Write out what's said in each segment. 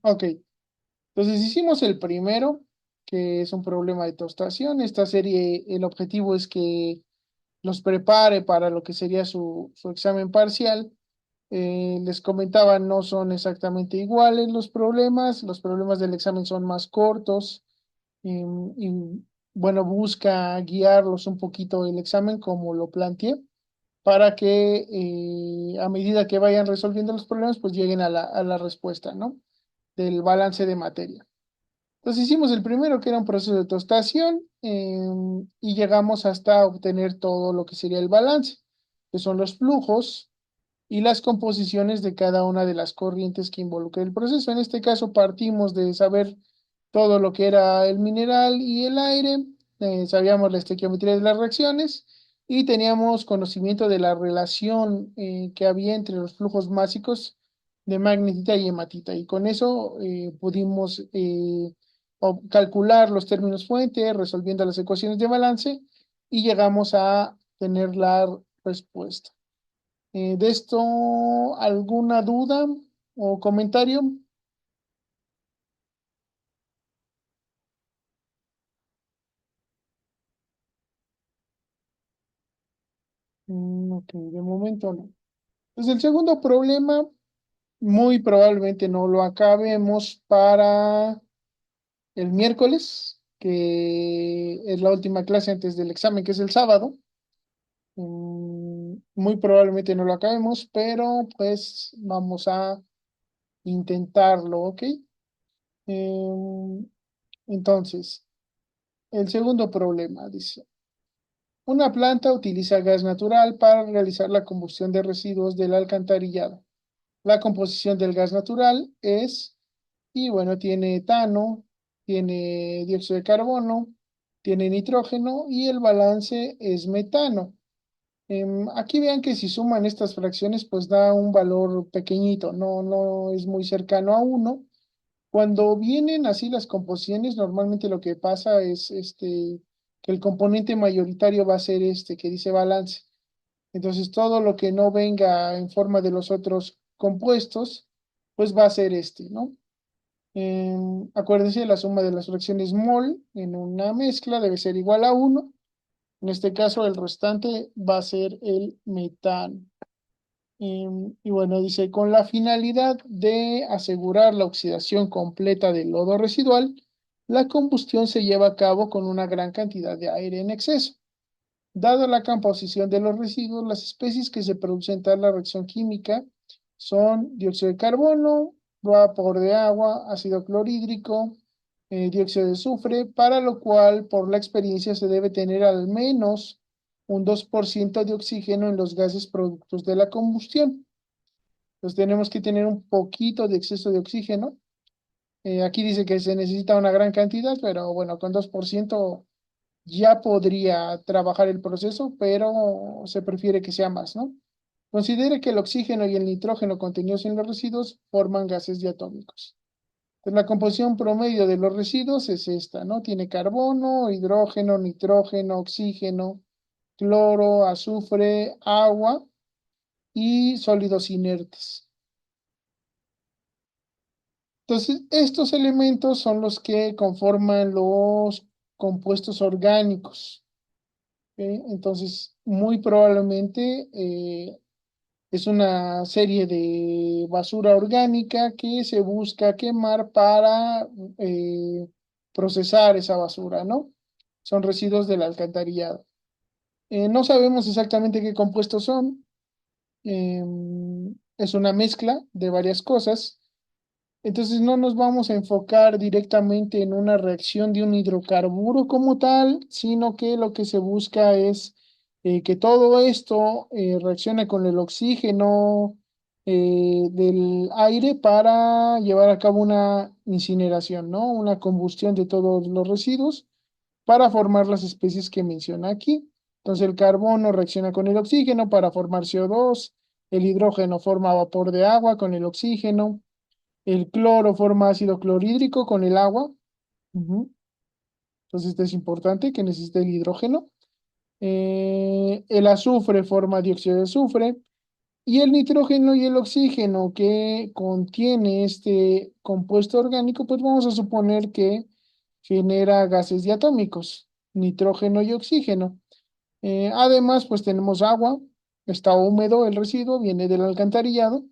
Ok, entonces hicimos el primero, que es un problema de tostación. Esta serie, el objetivo es que los prepare para lo que sería su examen parcial. Les comentaba, no son exactamente iguales los problemas del examen son más cortos y, bueno, busca guiarlos un poquito el examen como lo planteé para que a medida que vayan resolviendo los problemas, pues lleguen a la respuesta, ¿no? Del balance de materia. Entonces hicimos el primero, que era un proceso de tostación, y llegamos hasta obtener todo lo que sería el balance, que son los flujos y las composiciones de cada una de las corrientes que involucra el proceso. En este caso partimos de saber todo lo que era el mineral y el aire, sabíamos la estequiometría de las reacciones y teníamos conocimiento de la relación que había entre los flujos básicos de magnetita y hematita. Y con eso pudimos calcular los términos fuente, resolviendo las ecuaciones de balance y llegamos a tener la respuesta. ¿De esto alguna duda o comentario? Ok, de momento no. Pues el segundo problema, muy probablemente no lo acabemos para el miércoles, que es la última clase antes del examen, que es el sábado. Muy probablemente no lo acabemos, pero pues vamos a intentarlo, ¿ok? Entonces, el segundo problema dice. Una planta utiliza gas natural para realizar la combustión de residuos del alcantarillado. La composición del gas natural es, y bueno, tiene etano, tiene dióxido de carbono, tiene nitrógeno y el balance es metano. Aquí vean que si suman estas fracciones, pues da un valor pequeñito, no es muy cercano a uno. Cuando vienen así las composiciones, normalmente lo que pasa es que el componente mayoritario va a ser este que dice balance. Entonces, todo lo que no venga en forma de los otros compuestos, pues va a ser este, ¿no? Acuérdense, la suma de las fracciones mol en una mezcla debe ser igual a uno. En este caso, el restante va a ser el metano. Y bueno, dice, con la finalidad de asegurar la oxidación completa del lodo residual, la combustión se lleva a cabo con una gran cantidad de aire en exceso. Dada la composición de los residuos, las especies que se producen tras la reacción química son dióxido de carbono, vapor de agua, ácido clorhídrico, dióxido de azufre, para lo cual por la experiencia se debe tener al menos un 2% de oxígeno en los gases productos de la combustión. Entonces tenemos que tener un poquito de exceso de oxígeno. Aquí dice que se necesita una gran cantidad, pero bueno, con 2% ya podría trabajar el proceso, pero se prefiere que sea más, ¿no? Considere que el oxígeno y el nitrógeno contenidos en los residuos forman gases diatómicos. Pues la composición promedio de los residuos es esta, ¿no? Tiene carbono, hidrógeno, nitrógeno, oxígeno, cloro, azufre, agua y sólidos inertes. Entonces, estos elementos son los que conforman los compuestos orgánicos. ¿Ok? Entonces, muy probablemente es una serie de basura orgánica que se busca quemar para procesar esa basura, ¿no? Son residuos del alcantarillado. No sabemos exactamente qué compuestos son. Es una mezcla de varias cosas. Entonces no nos vamos a enfocar directamente en una reacción de un hidrocarburo como tal, sino que lo que se busca es que todo esto reaccione con el oxígeno del aire para llevar a cabo una incineración, ¿no? Una combustión de todos los residuos para formar las especies que menciona aquí. Entonces el carbono reacciona con el oxígeno para formar CO2, el hidrógeno forma vapor de agua con el oxígeno, el cloro forma ácido clorhídrico con el agua. Ujú. Entonces, esto es importante que necesite el hidrógeno. El azufre forma dióxido de azufre. Y el nitrógeno y el oxígeno que contiene este compuesto orgánico, pues vamos a suponer que genera gases diatómicos, nitrógeno y oxígeno. Además, pues tenemos agua, está húmedo el residuo, viene del alcantarillado.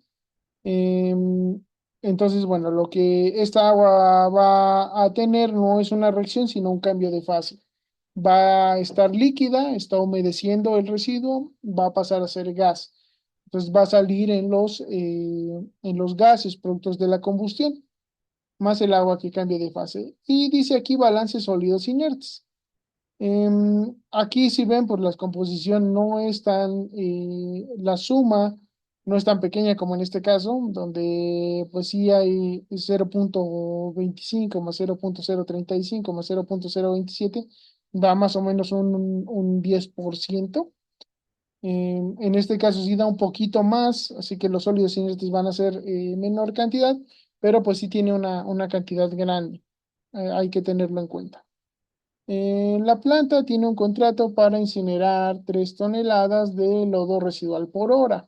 Em, entonces, bueno, lo que esta agua va a tener no es una reacción, sino un cambio de fase. Va a estar líquida, está humedeciendo el residuo, va a pasar a ser gas. Entonces va a salir en los gases productos de la combustión, más el agua que cambia de fase. Y dice aquí balance sólidos inertes. Aquí si ven, pues la composición no es tan, la suma no es tan pequeña como en este caso, donde pues sí hay 0,25 más 0,035 más 0,027, da más o menos un 10%. En este caso sí da un poquito más, así que los sólidos inertes van a ser menor cantidad, pero pues sí tiene una cantidad grande. Hay que tenerlo en cuenta. La planta tiene un contrato para incinerar 3 toneladas de lodo residual por hora.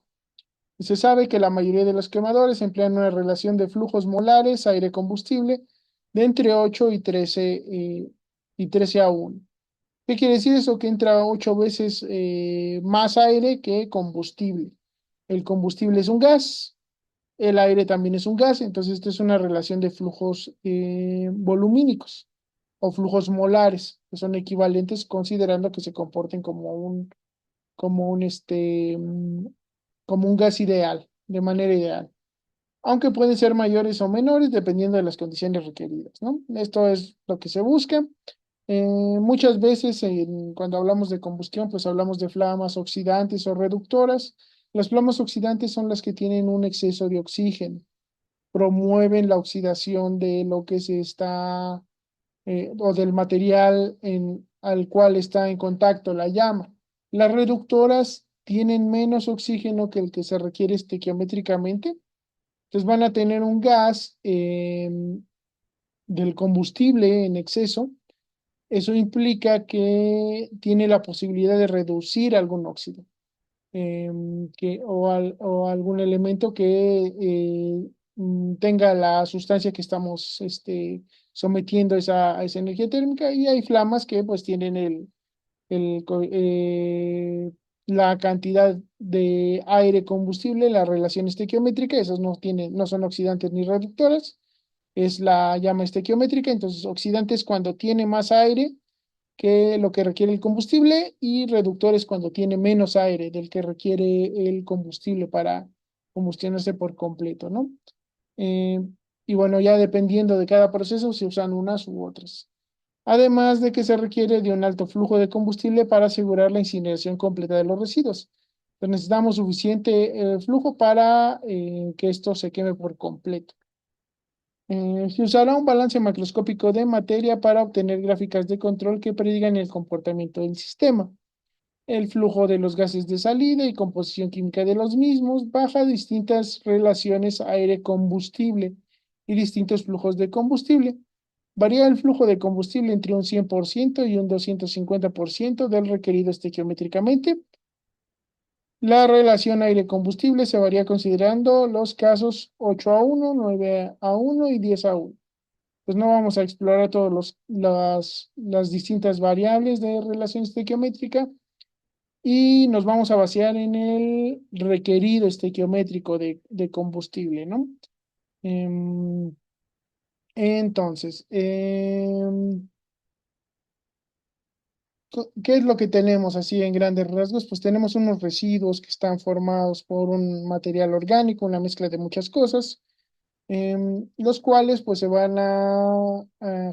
Y se sabe que la mayoría de los quemadores emplean una relación de flujos molares aire-combustible de entre 8 y 13 a 1. ¿Qué quiere decir eso? Que entra 8 veces más aire que combustible. El combustible es un gas, el aire también es un gas, entonces esto es una relación de flujos volumínicos o flujos molares, que son equivalentes considerando que se comporten como un, este, mm, como un gas ideal, de manera ideal. Aunque pueden ser mayores o menores dependiendo de las condiciones requeridas, ¿no? Esto es lo que se busca. Muchas veces cuando hablamos de combustión, pues hablamos de flamas oxidantes o reductoras. Las flamas oxidantes son las que tienen un exceso de oxígeno, promueven la oxidación de lo que se está o del material al cual está en contacto la llama. Las reductoras tienen menos oxígeno que el que se requiere estequiométricamente, entonces van a tener un gas del combustible en exceso. Eso implica que tiene la posibilidad de reducir algún óxido o algún elemento que tenga la sustancia que estamos sometiendo a esa energía térmica, y hay flamas que pues tienen el co- eh, la cantidad de aire combustible, la relación estequiométrica, esas no son oxidantes ni reductoras, es la llama estequiométrica. Entonces oxidante es cuando tiene más aire que lo que requiere el combustible, y reductores cuando tiene menos aire del que requiere el combustible para combustionarse por completo, ¿no? Eh, y bueno, ya dependiendo de cada proceso se usan unas u otras. Además de que se requiere de un alto flujo de combustible para asegurar la incineración completa de los residuos. Entonces necesitamos suficiente flujo para que esto se queme por completo. Se usará un balance macroscópico de materia para obtener gráficas de control que predigan el comportamiento del sistema. El flujo de los gases de salida y composición química de los mismos baja distintas relaciones aire-combustible y distintos flujos de combustible. Varía el flujo de combustible entre un 100% y un 250% del requerido estequiométricamente. La relación aire-combustible se varía considerando los casos 8 a 1, 9 a 1 y 10 a 1. Pues no vamos a explorar todas las distintas variables de relación estequiométrica, y nos vamos a basear en el requerido estequiométrico de combustible, ¿no? Em, entonces, ¿qué es lo que tenemos así en grandes rasgos? Pues tenemos unos residuos que están formados por un material orgánico, una mezcla de muchas cosas, los cuales pues se van a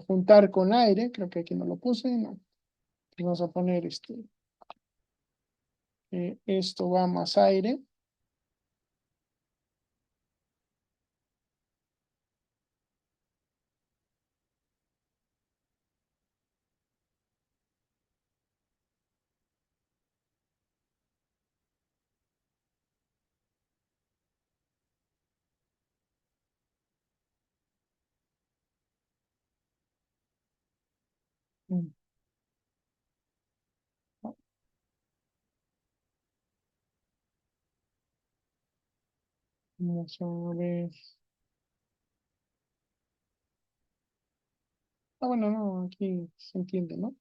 juntar con aire. Creo que aquí no lo puse, no. Vamos a poner esto va más aire. Mm. Vamos a ver. Ah, bueno, no, aquí se entiende, ¿no?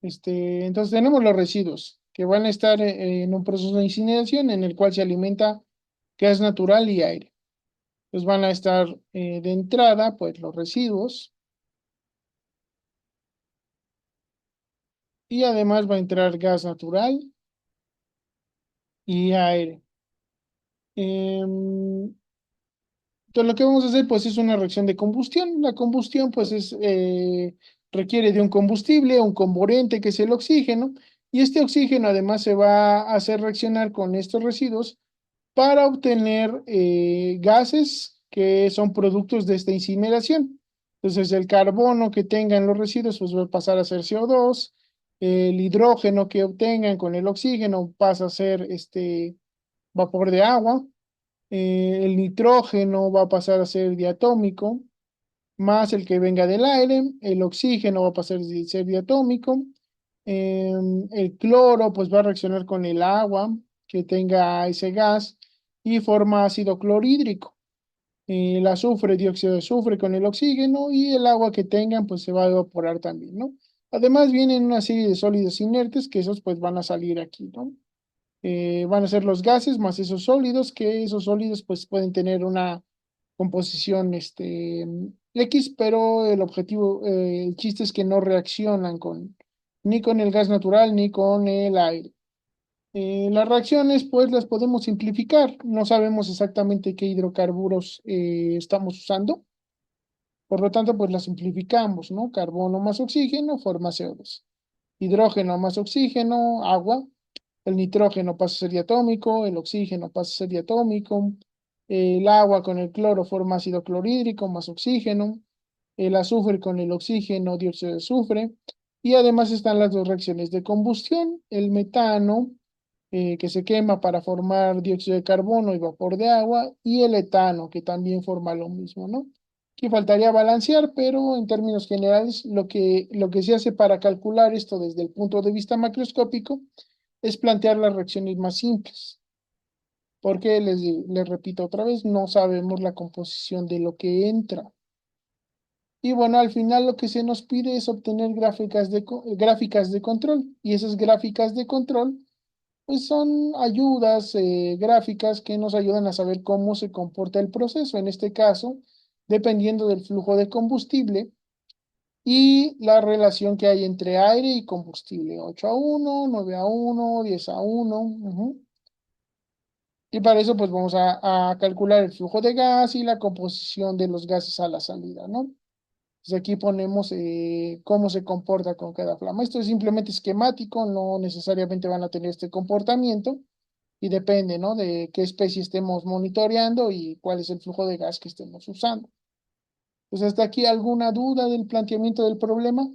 Entonces tenemos los residuos que van a estar en un proceso de incineración en el cual se alimenta gas natural y aire. Pues van a estar de entrada, pues los residuos y además va a entrar gas natural y aire. Em, Entonces, lo que vamos a hacer, pues, es una reacción de combustión. La combustión, pues, requiere de un combustible, un componente que es el oxígeno, y este oxígeno además se va a hacer reaccionar con estos residuos para obtener gases que son productos de esta incineración. Entonces, el carbono que tengan los residuos, pues, va a pasar a ser CO2. El hidrógeno que obtengan con el oxígeno pasa a ser vapor de agua. El nitrógeno va a pasar a ser diatómico, más el que venga del aire, el oxígeno va a pasar a ser diatómico, el cloro pues va a reaccionar con el agua que tenga ese gas y forma ácido clorhídrico. El azufre, dióxido de azufre con el oxígeno y el agua que tengan pues se va a evaporar también, ¿no? Además vienen una serie de sólidos inertes que esos pues van a salir aquí, ¿no? Van a ser los gases más esos sólidos, que esos sólidos pues pueden tener una composición X, pero el objetivo, el chiste es que no reaccionan ni con el gas natural ni con el aire. Las reacciones pues las podemos simplificar, no sabemos exactamente qué hidrocarburos estamos usando, por lo tanto pues las simplificamos, ¿no? Carbono más oxígeno forma CO2. Hidrógeno más oxígeno, agua. El nitrógeno pasa a ser diatómico, el oxígeno pasa a ser diatómico, el agua con el cloro forma ácido clorhídrico más oxígeno, el azufre con el oxígeno, dióxido de azufre, y además están las dos reacciones de combustión, el metano, que se quema para formar dióxido de carbono y vapor de agua, y el etano, que también forma lo mismo, ¿no? Aquí faltaría balancear, pero en términos generales, lo que se hace para calcular esto desde el punto de vista macroscópico es plantear las reacciones más simples, porque les repito otra vez, no sabemos la composición de lo que entra. Y bueno, al final lo que se nos pide es obtener gráficas de control, y esas gráficas de control pues son ayudas gráficas que nos ayudan a saber cómo se comporta el proceso. En este caso, dependiendo del flujo de combustible y la relación que hay entre aire y combustible, 8-1, 9-1, 10-1. Y para eso, pues vamos a calcular el flujo de gas y la composición de los gases a la salida, ¿no? Entonces aquí ponemos cómo se comporta con cada flama. Esto es simplemente esquemático, no necesariamente van a tener este comportamiento y depende, ¿no? De qué especie estemos monitoreando y cuál es el flujo de gas que estemos usando. Pues hasta aquí alguna duda del planteamiento del problema.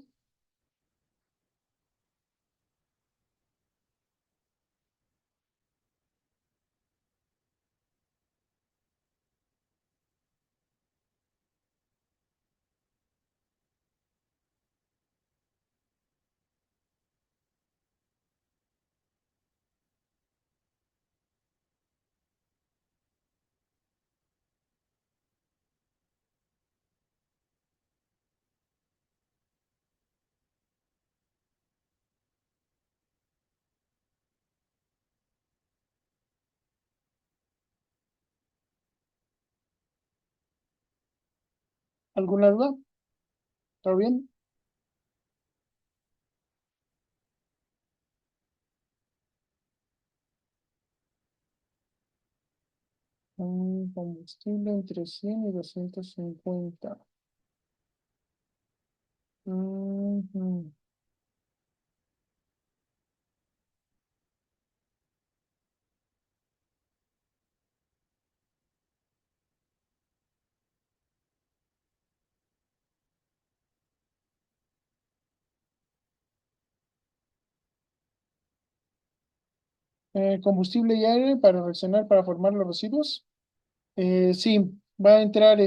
¿Alguna duda? ¿Todo bien? Un combustible entre 100 y 250. Ujú. Combustible y aire para reaccionar para formar los residuos. Sí, va a entrar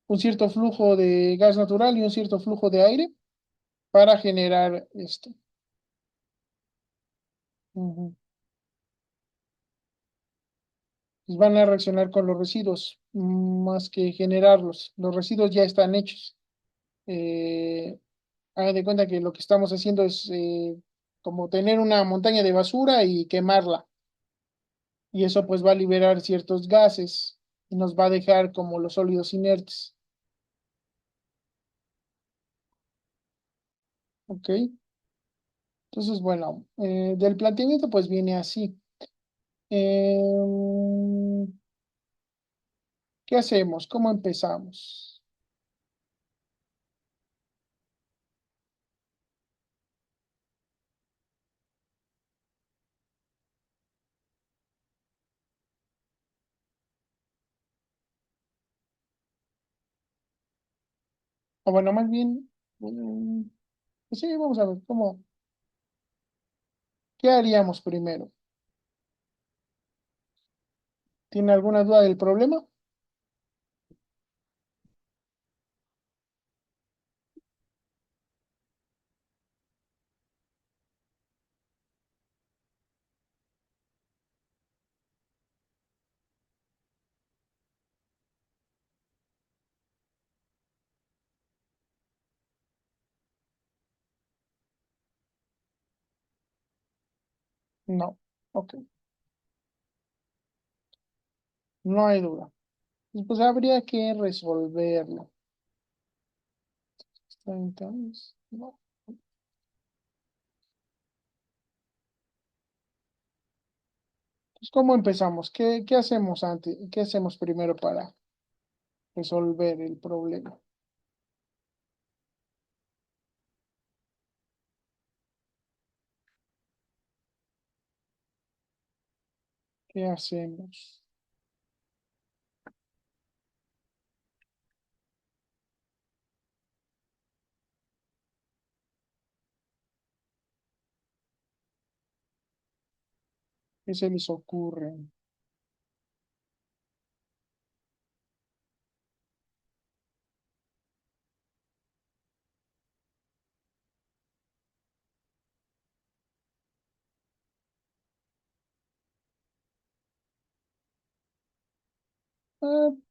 un cierto flujo de gas natural y un cierto flujo de aire para generar esto. Ujú. pues van a reaccionar con los residuos, más que generarlos. Los residuos ya están hechos. Eh, Hagan de cuenta que lo que estamos haciendo es como tener una montaña de basura y quemarla. Y eso pues va a liberar ciertos gases y nos va a dejar como los sólidos inertes. ¿Ok? Entonces, bueno, del planteamiento pues viene así. Em, ¿Qué hacemos? ¿Cómo empezamos? O bueno, más bien, pues sí, vamos a ver ¿qué haríamos primero? ¿Tiene alguna duda del problema? No. Ok, no hay duda. Pues habría que resolverlo. Entonces, no. Pues, ¿cómo empezamos? ¿Qué hacemos antes? ¿Qué hacemos primero para resolver el problema? ¿Qué hacemos? ¿Qué se les ocurre?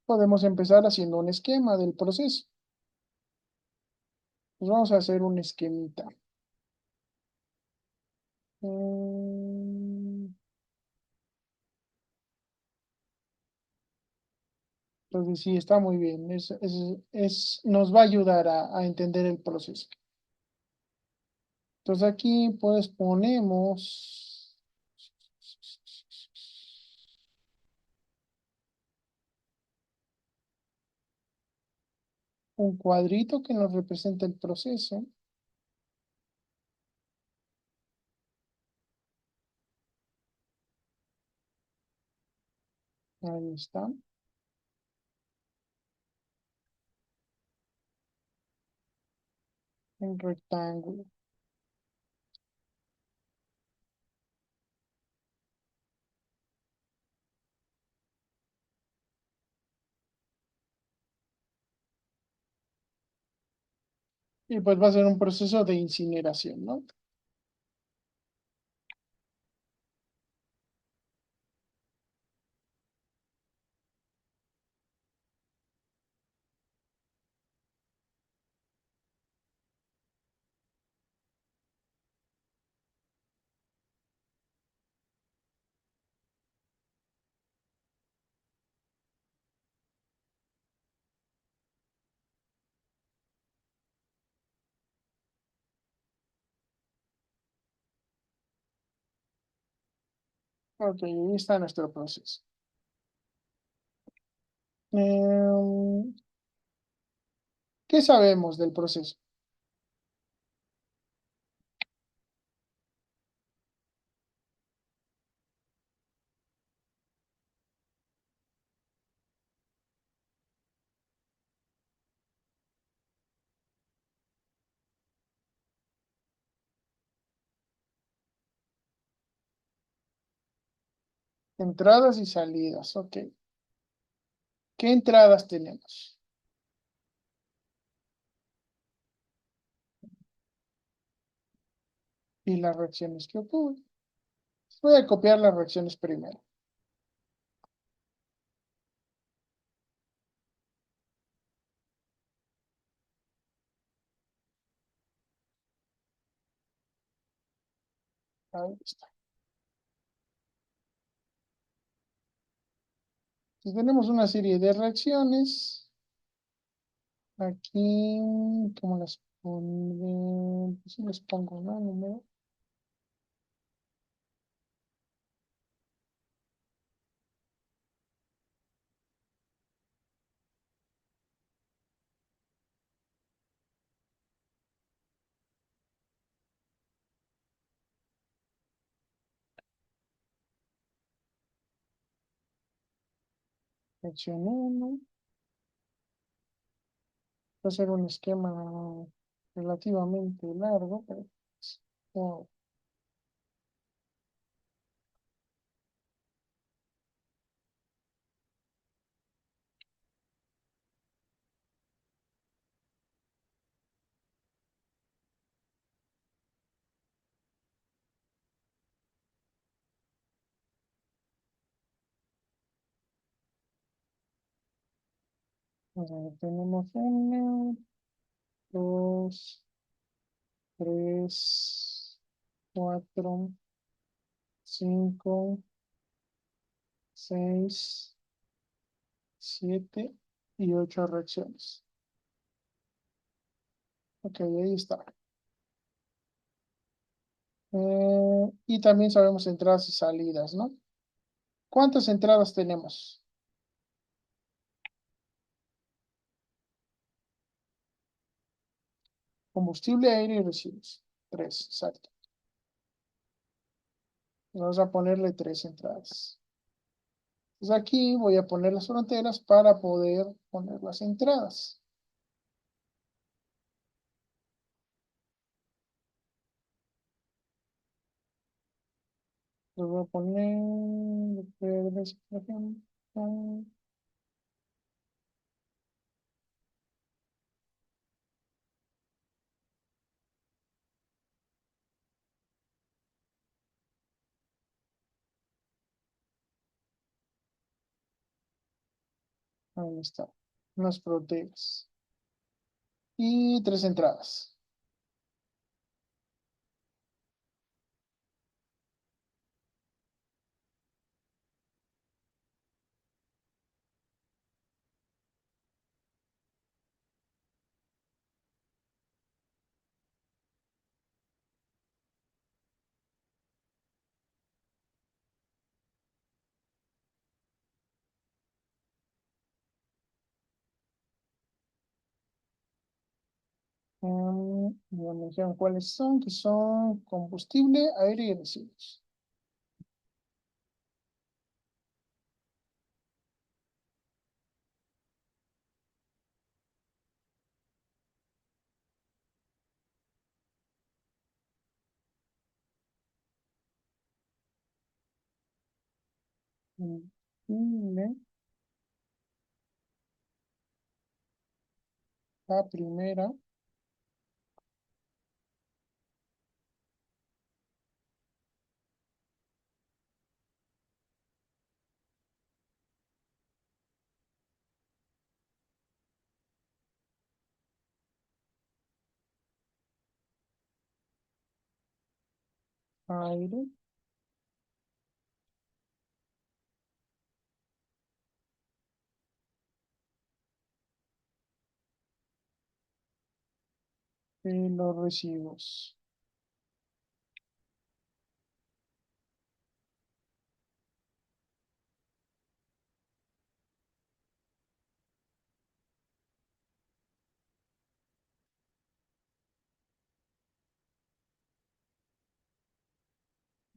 Podemos empezar haciendo un esquema del proceso. Pues vamos a hacer un esquemita. Mm, Entonces sí, está muy bien. Nos va a ayudar a entender el proceso. Entonces aquí pues ponemos un cuadrito que nos representa el proceso. Ahí está, un rectángulo. Y pues va a ser un proceso de incineración, ¿no? Ok, ahí está nuestro proceso. Em, ¿Qué sabemos del proceso? Entradas y salidas, ok. ¿Qué entradas tenemos? Y las reacciones que ocurren. Voy a copiar las reacciones primero. Ahí está. Si tenemos una serie de reacciones, aquí, ¿cómo las pondré? Pues sí les pongo, ¿no? Número. Reacción uno. Va a ser un esquema relativamente largo, pero pues, no, vamos a ver, tenemos una, dos, tres, cuatro, cinco, seis, siete y ocho reacciones. Ok, ahí está. Y también sabemos entradas y salidas, ¿no? ¿Cuántas entradas tenemos? Combustible, aire y residuos. Tres, exacto. Vamos a ponerle tres entradas. Entonces aquí voy a poner las fronteras para poder poner las entradas. Les voy a poner verdes, por ejemplo. Ahí está. Unas fronteras. Y tres entradas. Ya me dijeron cuáles son, que son combustible, aire y residuos. Combustible, la primera, aire, y los residuos.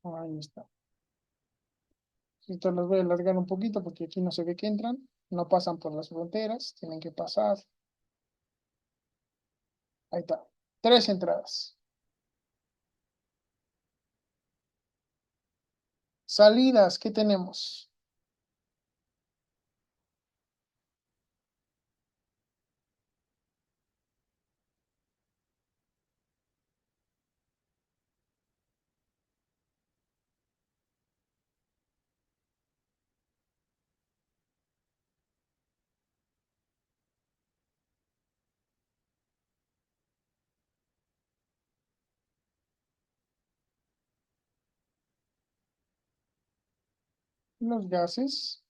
Ahí está. Esto los voy a alargar un poquito porque aquí no se ve que entran. No pasan por las fronteras, tienen que pasar. Ahí está. Tres entradas. Salidas, ¿qué tenemos? los gases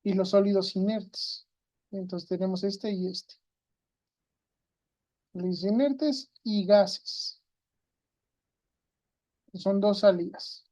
y los sólidos inertes. Entonces tenemos este y este. Los inertes y gases. Son dos salidas.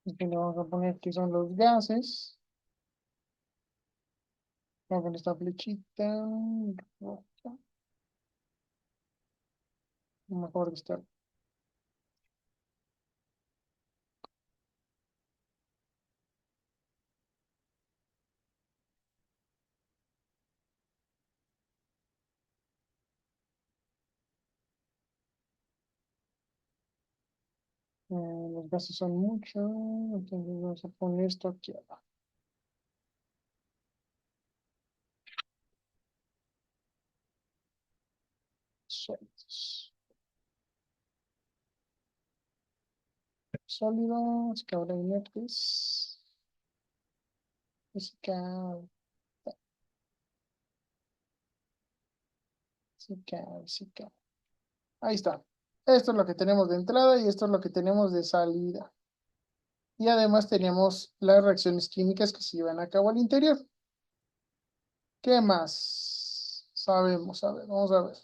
Aquí le vamos a poner que son los gases. Vamos con esta flechita roja. Mejor está. Los gases son muchos. Entonces vamos a poner esto aquí abajo. Sólidos. Sólidos, que ahora inertes. Física, física, física. Ahí está. Esto es lo que tenemos de entrada y esto es lo que tenemos de salida. Y además tenemos las reacciones químicas que se llevan a cabo al interior. ¿Qué más? Sabemos, a ver, vamos a ver.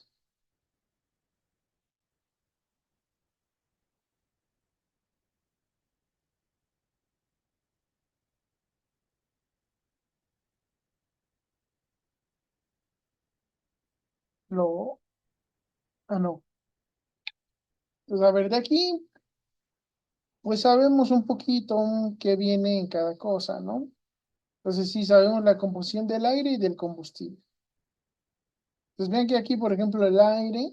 Lo, no. Pues a ver, de aquí, pues sabemos un poquito qué viene en cada cosa, ¿no? Entonces sí sabemos la composición del aire y del combustible. Entonces vean que aquí, por ejemplo, el aire,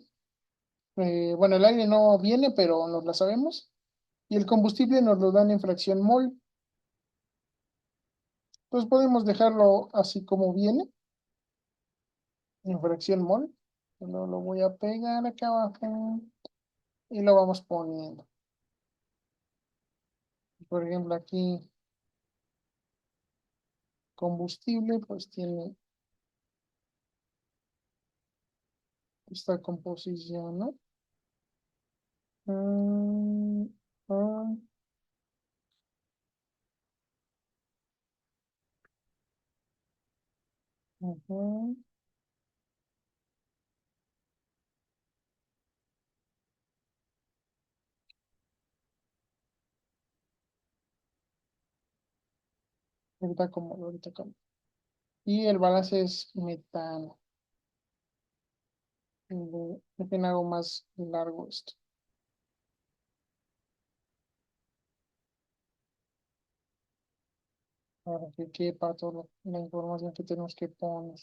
bueno, el aire no viene, pero nos la sabemos. Y el combustible nos lo dan en fracción mol. Entonces podemos dejarlo así como viene, en fracción mol. Lo voy a pegar acá abajo y lo vamos poniendo. Por ejemplo, aquí combustible, pues tiene esta composición, ¿no? Mm, ah, ujú. Ahorita como. Y el balance es metano. Dejen hago más largo esto, para que quepa toda la información que tenemos que poner.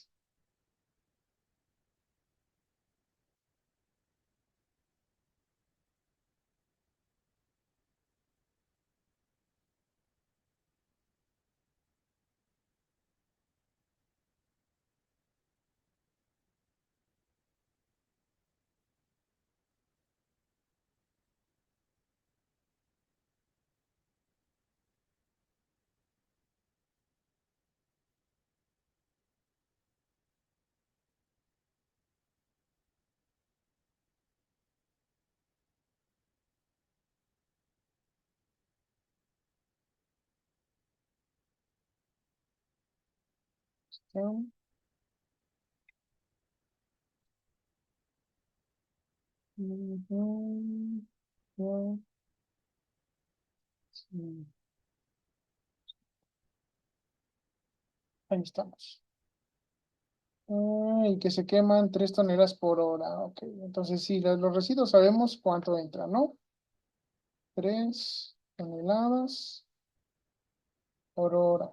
¿Sí? Ujú, ya, sí. Ahí estamos. Y que se queman 3 toneladas por hora. Ok, entonces sí, los residuos sabemos cuánto entra, ¿no? 3 toneladas por hora.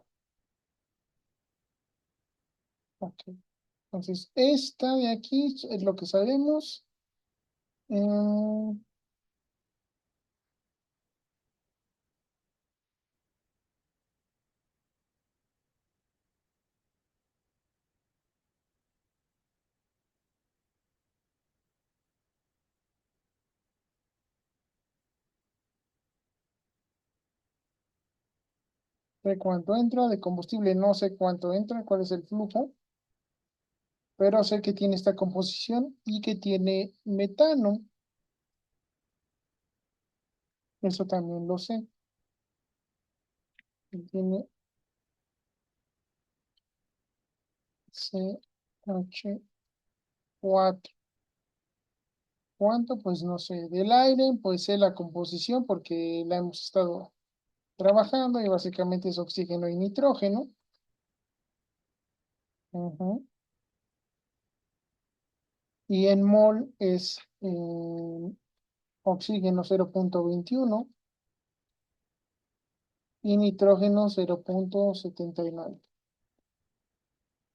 Ok, entonces esta de aquí es lo que sabemos. Mm, Sé cuánto entra, de combustible no sé cuánto entra, cuál es el flujo, pero sé que tiene esta composición y que tiene metano, eso también lo sé, que tiene CH4. ¿Cuánto? Pues no sé. Del aire, pues sé la composición porque la hemos estado trabajando y básicamente es oxígeno y nitrógeno. Ujú. Y en mol es oxígeno 0,21 y nitrógeno 0,79.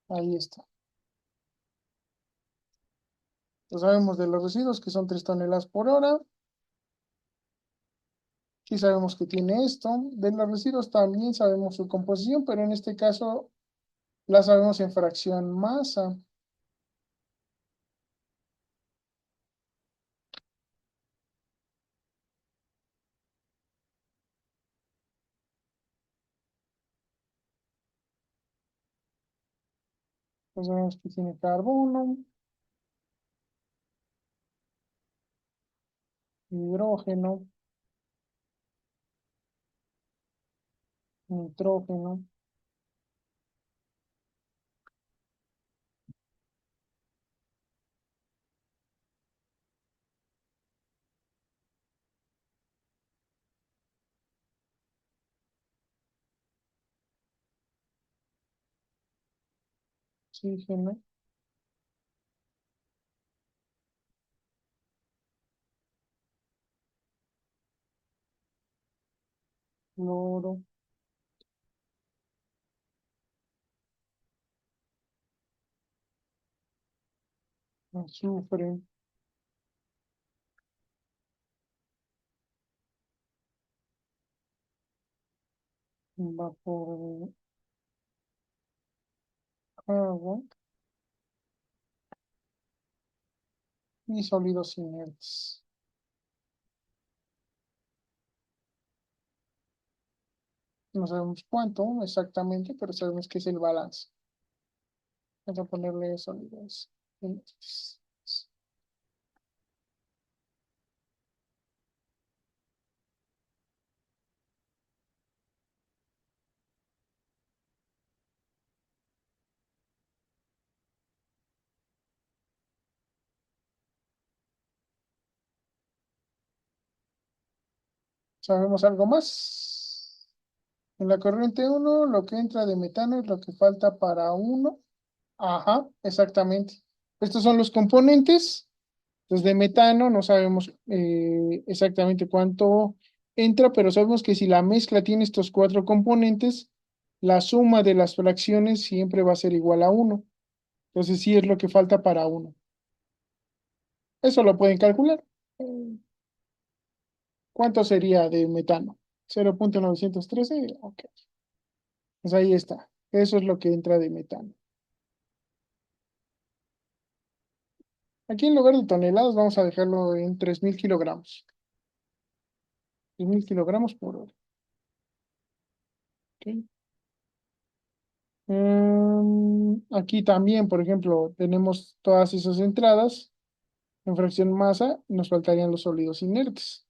Ahí está. Lo sabemos de los residuos que son 3 toneladas por hora. Sí sabemos que tiene esto. De los residuos también sabemos su composición, pero en este caso la sabemos en fracción masa. Pues sabemos que tiene carbono, hidrógeno, nitrógeno, oxígeno, cloro, azufre, vapor de agua y sólidos inertes. No sabemos cuánto exactamente, pero sabemos que es el balance. Vamos a ponerle sólidos inertes. ¿Sabemos algo más? En la corriente uno lo que entra de metano es lo que falta para uno. Ajá, exactamente. Estos son los componentes. Entonces, de metano no sabemos exactamente cuánto entra, pero sabemos que si la mezcla tiene estos cuatro componentes, la suma de las fracciones siempre va a ser igual a uno. Entonces, sí es lo que falta para uno. Eso lo pueden calcular. Eh, ¿Cuánto sería de metano? 0,913. Ok, pues ahí está. Eso es lo que entra de metano. Aquí en lugar de toneladas vamos a dejarlo en 3.000 kilogramos. 3.000 kilogramos por hora. Ok. Aquí también, por ejemplo, tenemos todas esas entradas en fracción masa, nos faltarían los sólidos inertes.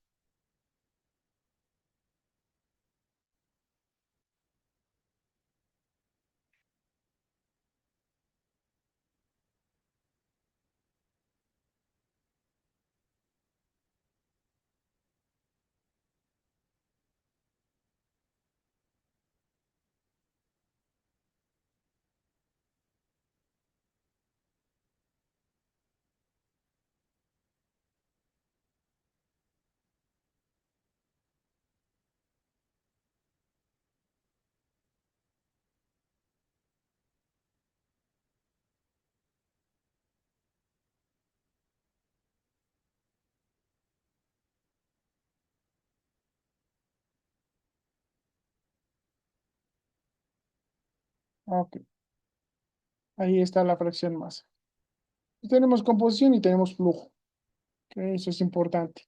Ok, ahí está la fracción masa. Tenemos composición y tenemos flujo, que eso es importante.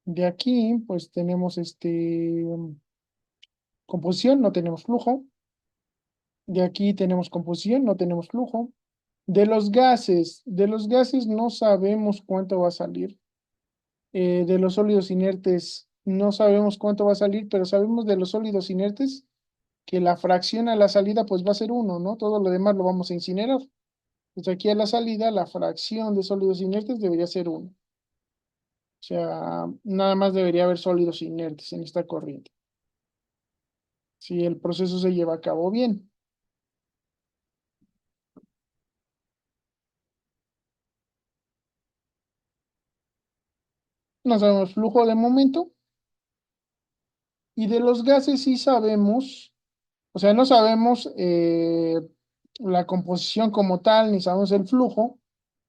De aquí, pues tenemos composición, no tenemos flujo. De aquí tenemos composición, no tenemos flujo. De los gases no sabemos cuánto va a salir. De los sólidos inertes no sabemos cuánto va a salir, pero sabemos de los sólidos inertes que la fracción a la salida pues va a ser uno, ¿no? Todo lo demás lo vamos a incinerar. Pues aquí a la salida la fracción de sólidos inertes debería ser uno. O sea, nada más debería haber sólidos inertes en esta corriente. Si el proceso se lleva a cabo bien. No sabemos flujo de momento. Y de los gases sí sabemos, o sea, no sabemos la composición como tal, ni sabemos el flujo,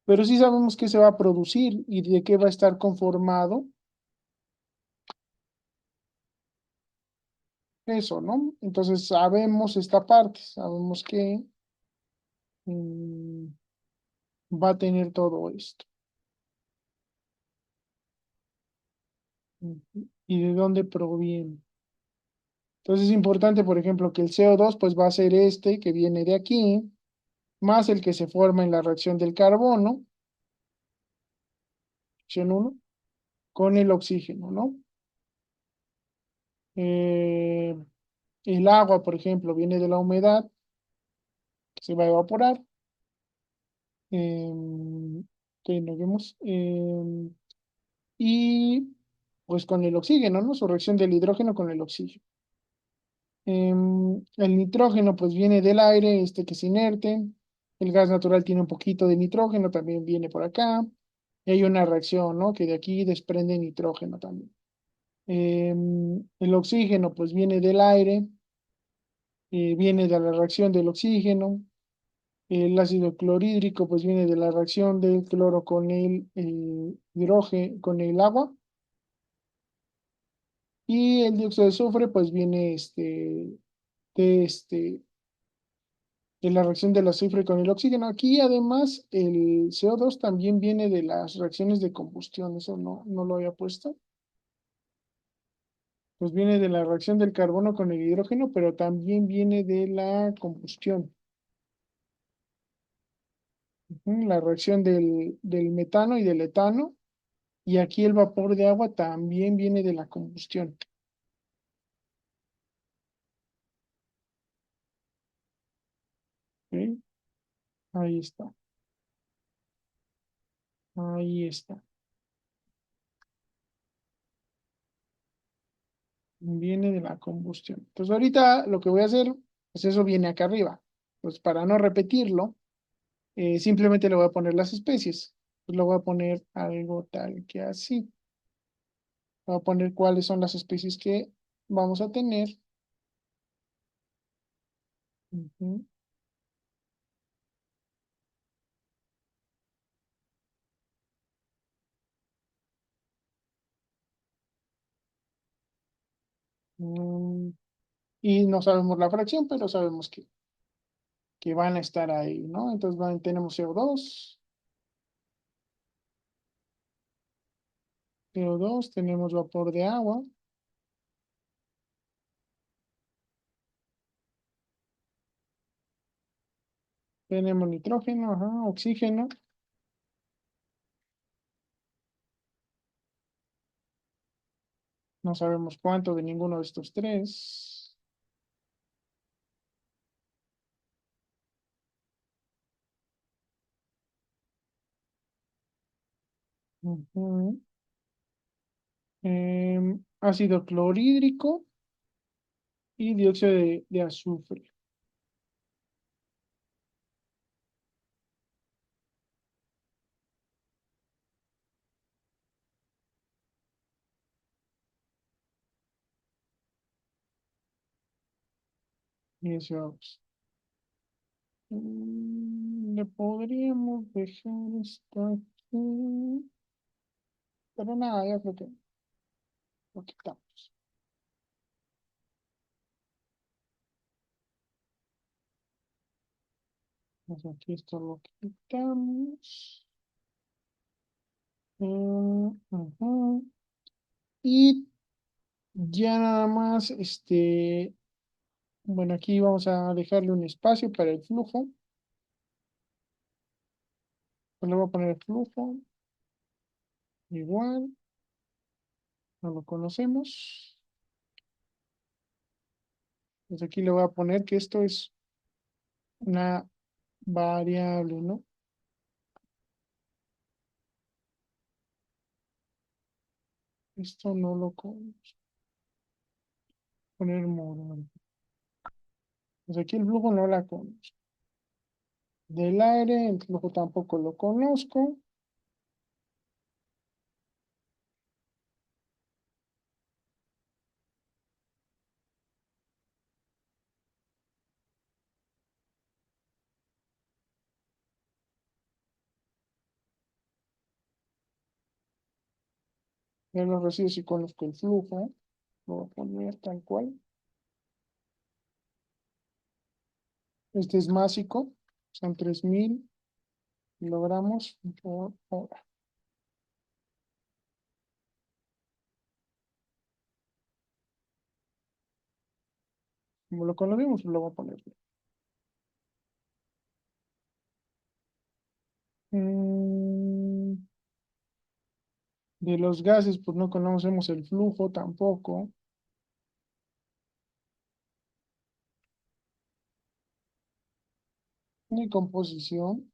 pero sí sabemos qué se va a producir y de qué va a estar conformado eso, ¿no? Entonces sabemos esta parte, sabemos que mm, va a tener todo esto. Ujú. ¿Y de dónde proviene? Entonces es importante, por ejemplo, que el CO2 pues va a ser este que viene de aquí, más el que se forma en la reacción del carbono, opción 1, con el oxígeno, ¿no? Eh, el agua, por ejemplo, viene de la humedad que se va a evaporar. Que nos vemos. Y pues con el oxígeno, ¿no? Su reacción del hidrógeno con el oxígeno. El nitrógeno pues viene del aire, este que es inerte. El gas natural tiene un poquito de nitrógeno, también viene por acá. Y hay una reacción, ¿no? Que de aquí desprende nitrógeno también. El oxígeno pues viene del aire, viene de la reacción del oxígeno. El ácido clorhídrico pues viene de la reacción del cloro con el hidrógeno, con el agua. Y el dióxido de azufre pues viene de, de la reacción del azufre con el oxígeno. Aquí además el CO2 también viene de las reacciones de combustión, eso no lo había puesto. Pues viene de la reacción del carbono con el hidrógeno, pero también viene de la combustión. La reacción del metano y del etano. Y aquí el vapor de agua también viene de la combustión. ¿Ok? Ahí está. Ahí está. Viene de la combustión. Entonces ahorita lo que voy a hacer, pues eso viene acá arriba. Pues para no repetirlo, simplemente le voy a poner las especies. Pues le voy a poner algo tal que así. Voy a poner cuáles son las especies que vamos a tener. Ujú. Mm, y no sabemos la fracción, pero sabemos que van a estar ahí, ¿no? Entonces tenemos CO2, tenemos vapor de agua, tenemos nitrógeno, ajá, oxígeno, no sabemos cuánto de ninguno de estos tres. Ujú. Ácido clorhídrico y dióxido de azufre. Y eso, le podríamos dejar esto aquí, pero nada, ya creo que lo quitamos. Pues aquí esto lo quitamos. Ujú. Y ya nada más, Bueno, aquí vamos a dejarle un espacio para el flujo. Pues le voy a poner flujo, igual, no lo conocemos. Pues aquí le voy a poner que esto es una variable, ¿no? Esto no lo poner modo. Pues aquí el flujo no la conozco. Del aire, el flujo tampoco lo conozco. De los residuos sí conozco el flujo. Lo voy a poner tal cual. Este es másico. Son 3000 kilogramos por hora. Como lo conocemos, lo voy a poner. Mm, de los gases, pues no conocemos el flujo tampoco, ni composición.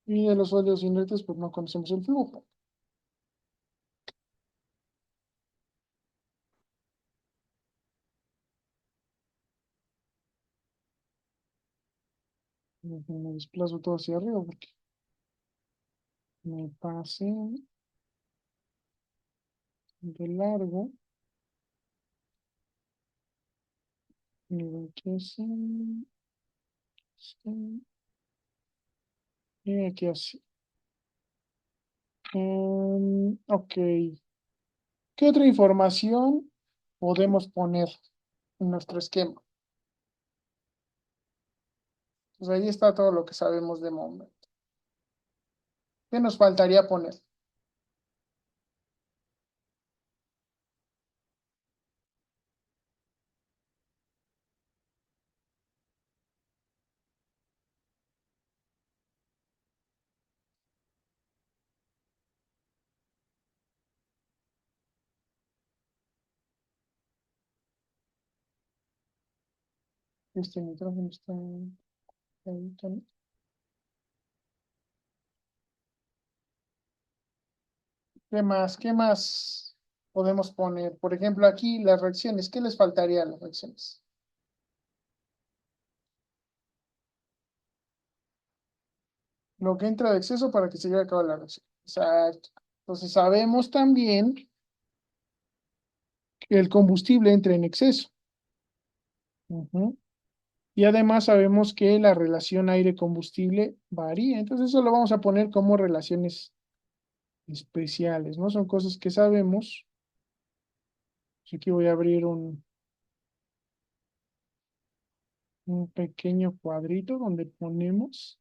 Y de los óleos inertes, pues no conocemos el flujo. Me desplazo todo hacia arriba porque me pasé de largo. Mira, aquí así, así, y aquí así. Ok. ¿Qué otra información podemos poner en nuestro esquema? Pues ahí está todo lo que sabemos de momento. ¿Qué nos faltaría poner? Este nitrógeno está ahí también. ¿Qué más? ¿Qué más podemos poner? Por ejemplo, aquí las reacciones. ¿Qué les faltaría a las reacciones? Lo que entra de exceso para que se lleve a cabo la reacción. Exacto. Entonces sabemos también que el combustible entra en exceso. Ujú. Y además sabemos que la relación aire-combustible varía. Entonces eso lo vamos a poner como relaciones especiales, ¿no? Son cosas que sabemos. Aquí voy a abrir un pequeño cuadrito donde ponemos.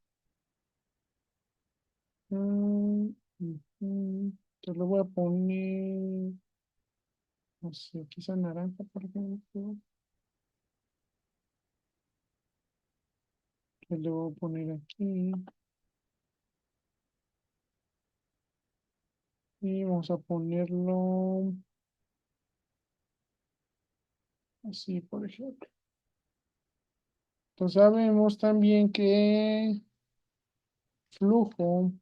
Entonces lo voy a poner, no sé, quizá naranja, por ejemplo. Que lo voy a poner aquí. Y vamos a ponerlo así, por ejemplo. Entonces sabemos también que flujo,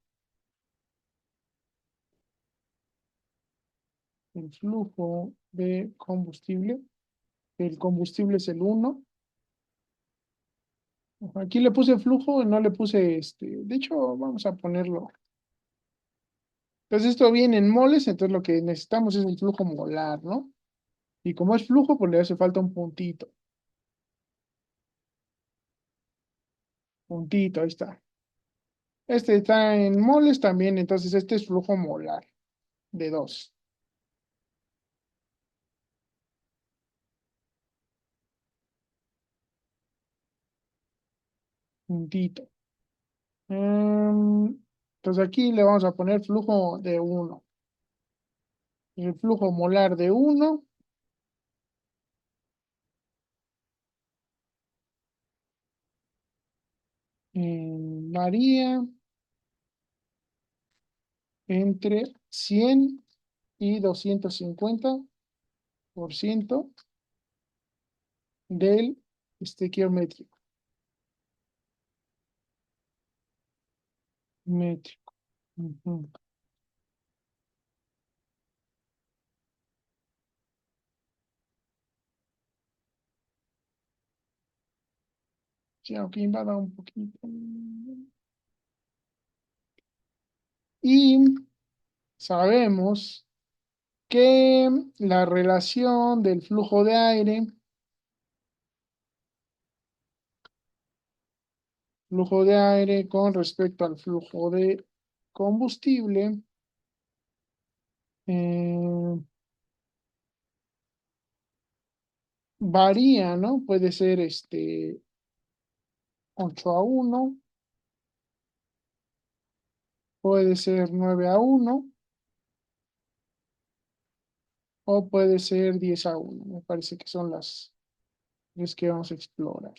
el flujo de combustible, el combustible es el 1. Aquí le puse flujo y no le puse de hecho, vamos a ponerlo. Entonces esto viene en moles, entonces lo que necesitamos es el flujo molar, ¿no? Y como es flujo, pues le hace falta un puntito. Puntito, ahí está. Este está en moles también, entonces este es flujo molar de 2. Puntito. Entonces aquí le vamos a poner flujo de 1. El flujo molar de 1 varía entre 100 y 250% del estequiométrico métrico. Ujú. Sí, aunque invada un poquito. Y sabemos que la relación del flujo de aire con respecto al flujo de combustible, eh, varía, ¿no? Puede ser 8-1, puede ser 9-1 o puede ser 10-1. Me parece que son las tres que vamos a explorar.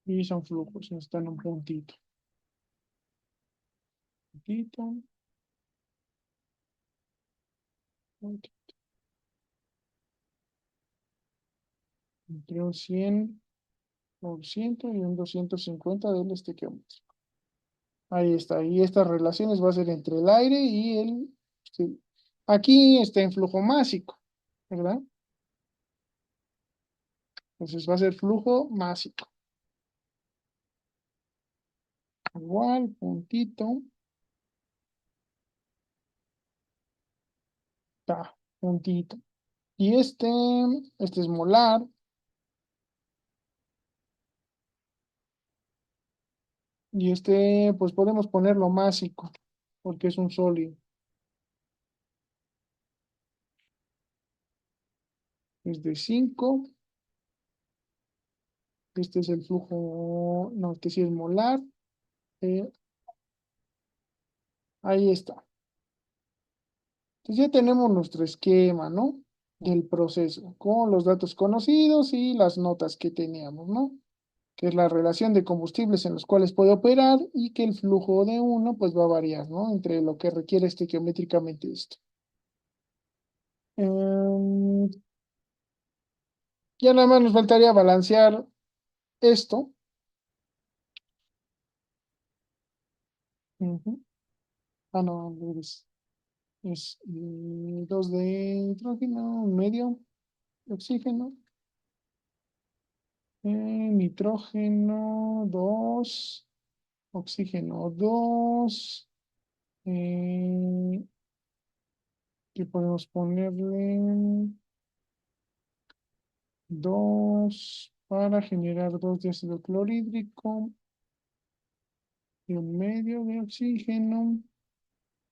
Y son flujos, están un puntito. Puntito, puntito. Entre un 100% y un 250 del estequiometro. Ahí está. Y estas relaciones va a ser entre el aire y el... sí. Aquí está en flujo másico, ¿verdad? Entonces va a ser flujo másico. Igual, puntito, ta, puntito. Y este es molar. Y pues podemos ponerlo másico, porque es un sólido. Es de 5. Este es el flujo, no, este sí es molar. eh, Ahí está. Entonces ya tenemos nuestro esquema, ¿no? Del proceso, con los datos conocidos y las notas que teníamos, ¿no? Que es la relación de combustibles en los cuales puede operar y que el flujo de uno, pues va a variar, ¿no? Entre lo que requiere estequiométricamente esto. Em, ya nada más nos faltaría balancear esto. Ujú. Ah, no, es 2 de nitrógeno, medio de oxígeno, nitrógeno 2, oxígeno 2, que podemos ponerle 2 para generar 2 de ácido clorhídrico y un medio de oxígeno.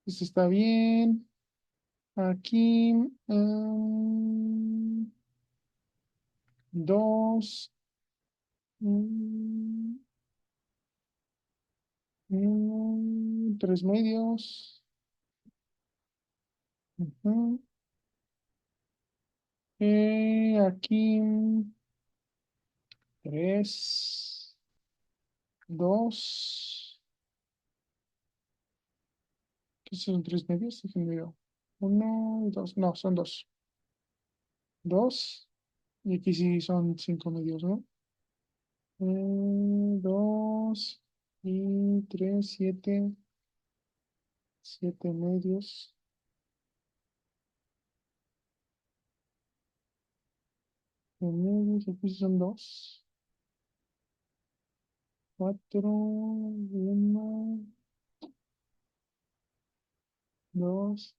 Esto está bien. Aquí, 2, 3 medios. Ujú. Aquí 3, 2. ¿Qué son 3 medios? Déjenme ver. Uno y dos. No, son dos. Dos. Y aquí sí son 5 medios, ¿no? Dos y tres, siete. 7 medios. 7 medios. Aquí sí son dos. Cuatro. Uno. Dos.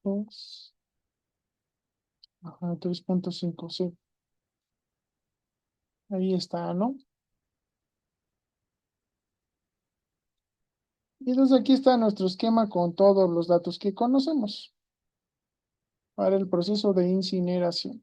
Dos. Ajá, 3,5. Sí. Ahí está, ¿no? Y entonces aquí está nuestro esquema con todos los datos que conocemos para el proceso de incineración.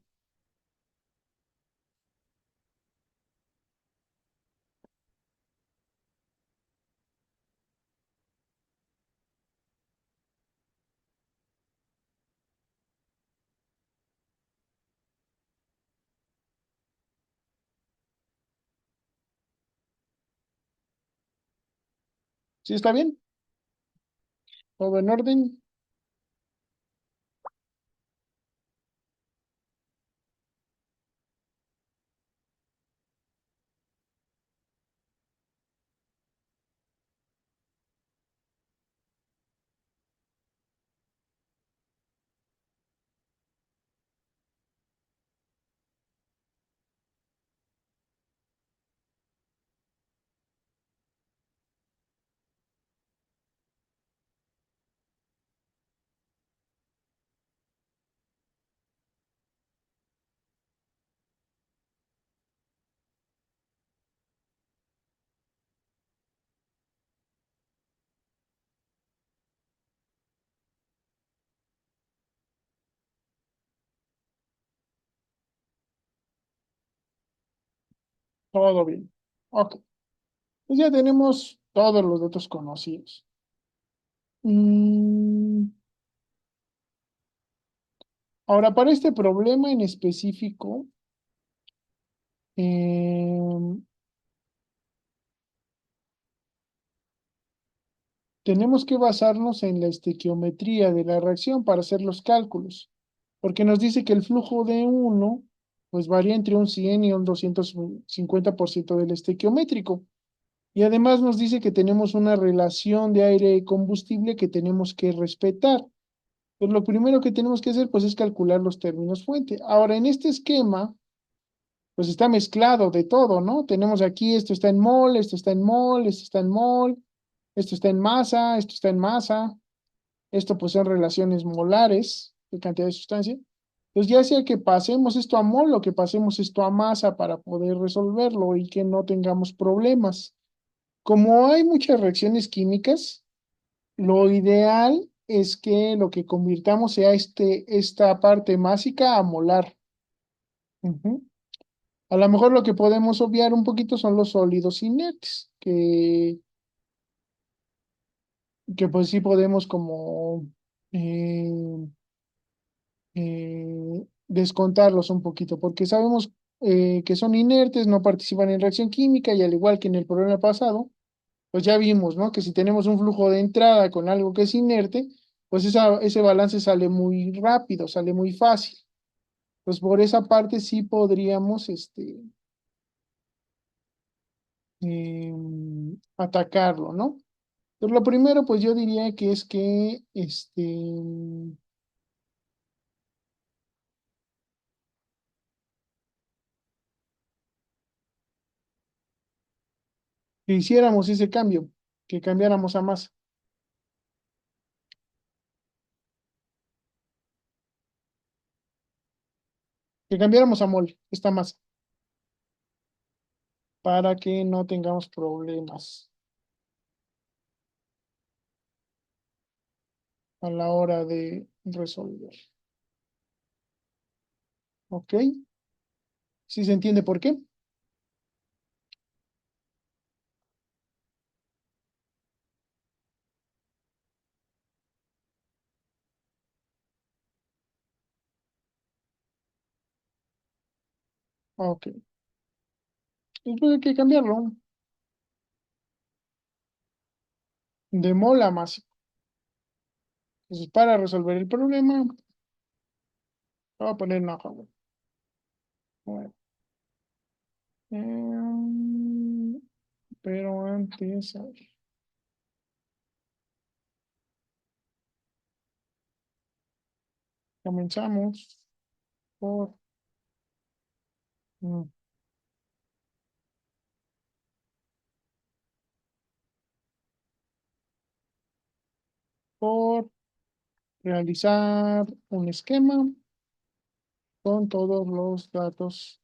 ¿Sí está bien? ¿Todo en orden? Todo bien. Ok. Pues ya tenemos todos los datos conocidos. Mm, Ahora, para este problema en específico, em, tenemos que basarnos en la estequiometría de la reacción para hacer los cálculos, porque nos dice que el flujo de uno pues varía entre un 100 y un 250% del estequiométrico. Y además nos dice que tenemos una relación de aire y combustible que tenemos que respetar. Pues lo primero que tenemos que hacer pues es calcular los términos fuente. Ahora, en este esquema, pues está mezclado de todo, ¿no? Tenemos aquí, esto está en mol, esto está en mol, esto está en mol, esto está en masa, esto está en masa. Esto pues son relaciones molares de cantidad de sustancia. Pues ya sea que pasemos esto a mol o que pasemos esto a masa para poder resolverlo y que no tengamos problemas. Como hay muchas reacciones químicas, lo ideal es que lo que convirtamos sea esta parte másica a molar. Ujú. A lo mejor lo que podemos obviar un poquito son los sólidos inertes, que pues sí podemos como eh, descontarlos un poquito, porque sabemos que son inertes, no participan en reacción química y al igual que en el problema pasado, pues ya vimos, ¿no? Que si tenemos un flujo de entrada con algo que es inerte, pues ese balance sale muy rápido, sale muy fácil. Pues por esa parte sí podríamos atacarlo, ¿no? Pues lo primero, pues yo diría que es que que hiciéramos ese cambio, que cambiáramos a masa, que cambiáramos a mol, esta masa, para que no tengamos problemas a la hora de resolver. ¿Ok? ¿Sí se entiende por qué? Ok. Entonces hay que cambiarlo de mol a masa. Entonces, para resolver el problema, voy a poner una hoja. Bueno, em, pero antes, a ver, comenzamos por, mm, por realizar un esquema con todos los datos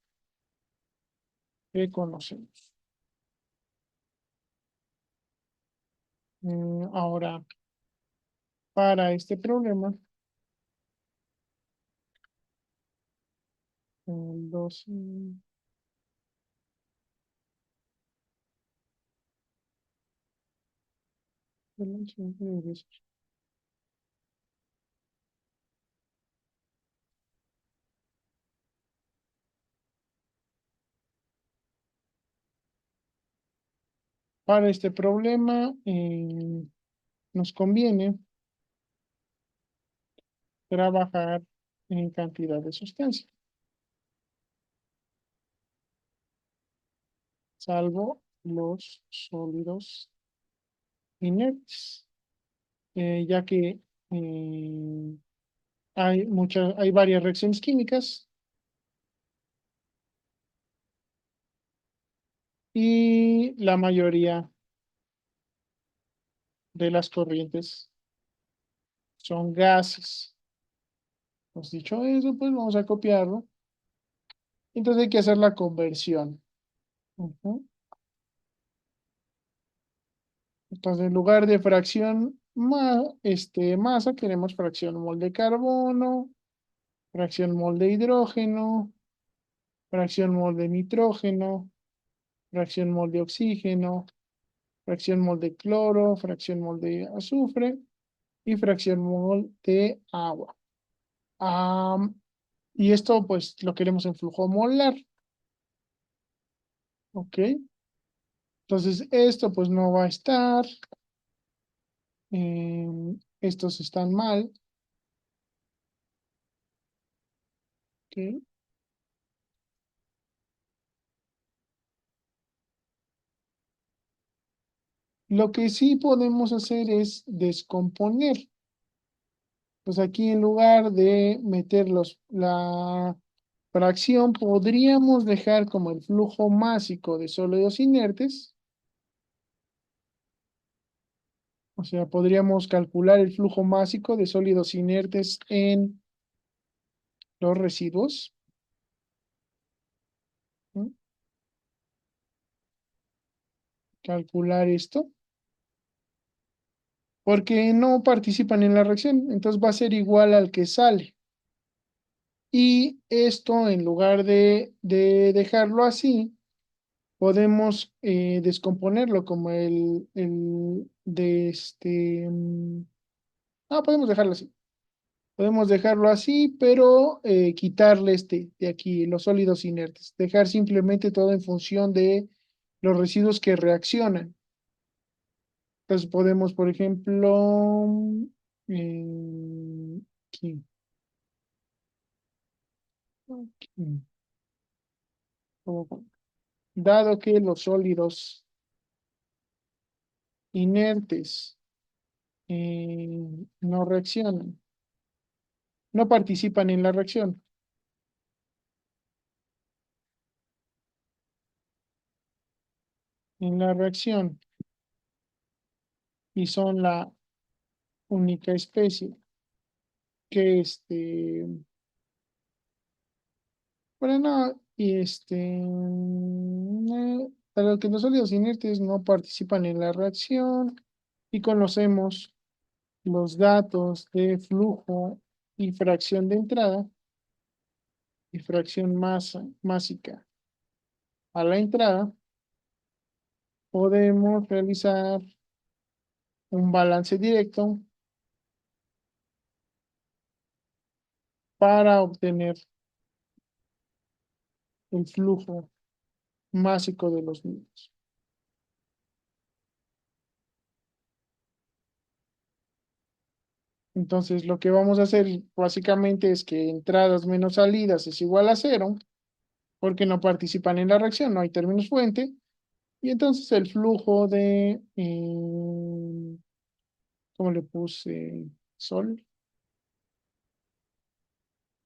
que conocemos. Ahora, para este problema, el 12, Para este problema nos conviene trabajar en cantidad de sustancia, salvo los sólidos inertes, ya que eh, hay varias reacciones químicas y la mayoría de las corrientes son gases. Pues dicho eso, pues vamos a copiarlo. Entonces hay que hacer la conversión. Ujú. Entonces, en lugar de fracción masa, queremos fracción mol de carbono, fracción mol de hidrógeno, fracción mol de nitrógeno, fracción mol de oxígeno, fracción mol de cloro, fracción mol de azufre y fracción mol de agua. Am, y esto pues lo queremos en flujo molar, ¿ok? Entonces esto pues no va a estar, estos están mal, ¿ok? Lo que sí podemos hacer es descomponer. Pues aquí en lugar de meter la fracción, podríamos dejar como el flujo másico de sólidos inertes. O sea, podríamos calcular el flujo másico de sólidos inertes en los residuos. ¿No? Calcular esto. Porque no participan en la reacción. Entonces va a ser igual al que sale. Y esto, en lugar de dejarlo así, podemos descomponerlo como el de podemos dejarlo así. Podemos dejarlo así, pero quitarle de aquí, los sólidos inertes. Dejar simplemente todo en función de los residuos que reaccionan. Entonces podemos, por ejemplo, aquí, aquí, como- dado que los sólidos inertes no reaccionan, no participan en la reacción y son la única especie que bueno, no, y para que los sólidos inertes no participan en la reacción y conocemos los datos de flujo y fracción de entrada y fracción másica a la entrada, podemos realizar un balance directo para obtener el flujo másico de los mismos. Entonces, lo que vamos a hacer básicamente es que entradas menos salidas es igual a cero, porque no participan en la reacción, no hay términos fuente, y entonces el flujo ¿cómo le puse? Sol,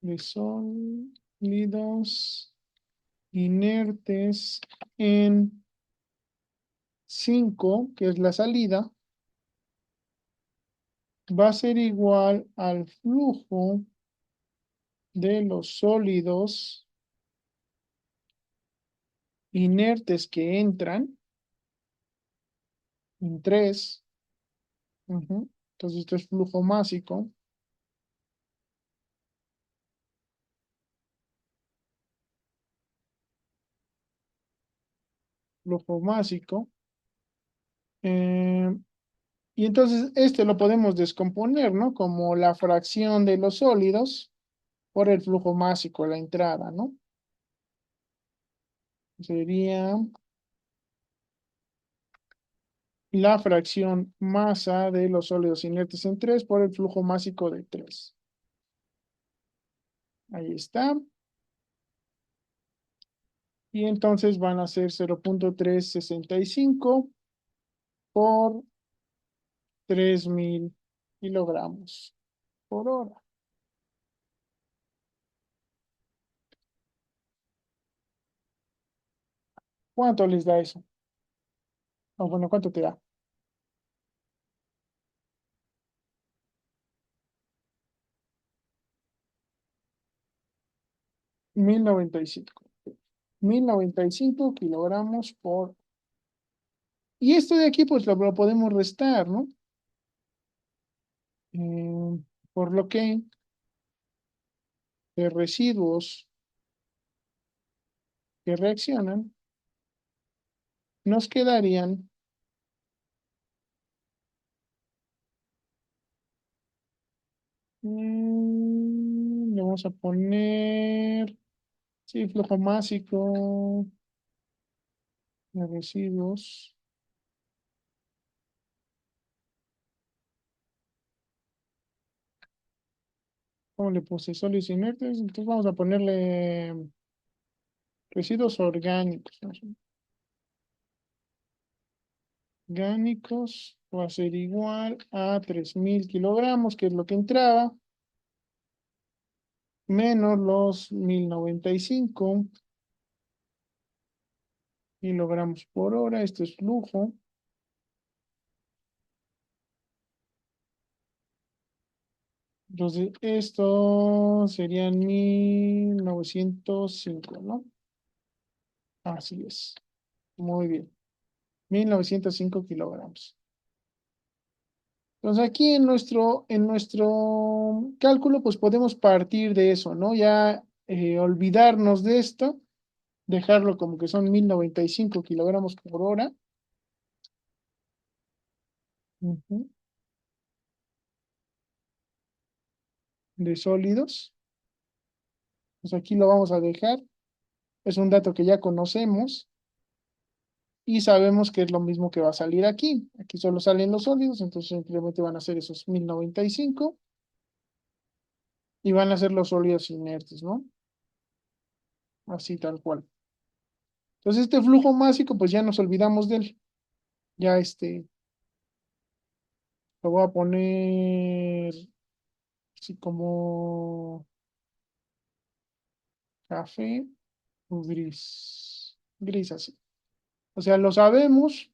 de sólidos inertes en 5, que es la salida, va a ser igual al flujo de los sólidos inertes que entran en 3. Entonces, esto es flujo másico. eh, y entonces, este lo podemos descomponer, ¿no? Como la fracción de los sólidos por el flujo másico, la entrada, ¿no? Sería la fracción masa de los sólidos inertes en 3 por el flujo másico de 3. Ahí está. Y entonces van a ser 0,365 por 3000 kilogramos por hora. ¿Cuánto les da eso? O bueno, ¿cuánto te da? 1095. 1095 kilogramos por... Y esto de aquí, pues lo podemos restar, ¿no? Eh, por lo que de residuos que reaccionan, nos quedarían, le vamos a poner, sí, flujo másico de residuos. ¿Cómo le puse? Sólidos inertes. Entonces vamos a ponerle residuos orgánicos, ¿no? Orgánicos va a ser igual a 3000 kilogramos, que es lo que entraba, menos los 1095 kilogramos por hora. Esto es flujo. Entonces, esto serían 1905, ¿no? Así es. Muy bien. 1905 kilogramos. Entonces, aquí en nuestro cálculo, pues podemos partir de eso, ¿no? Ya olvidarnos de esto, dejarlo como que son 1095 kilogramos por hora. Ujú, de sólidos. Pues aquí lo vamos a dejar. Es un dato que ya conocemos y sabemos que es lo mismo que va a salir aquí. Aquí solo salen los sólidos, entonces simplemente van a ser esos 1095 y van a ser los sólidos inertes, ¿no? Así tal cual. Entonces este flujo másico, pues ya nos olvidamos de él. Ya lo voy a poner así como café o gris. Gris así. O sea, lo sabemos,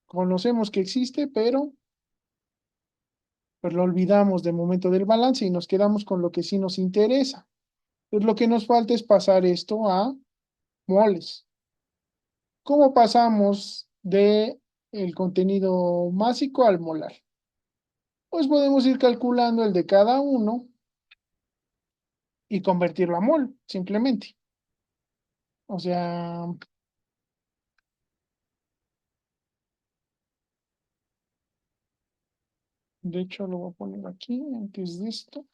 conocemos que existe, pero pues lo olvidamos de momento del balance y nos quedamos con lo que sí nos interesa. Pues lo que nos falta es pasar esto a moles. ¿Cómo pasamos de el contenido másico al molar? Pues podemos ir calculando el de cada uno y convertirlo a mol, simplemente. O sea, de hecho lo voy a poner aquí antes de esto.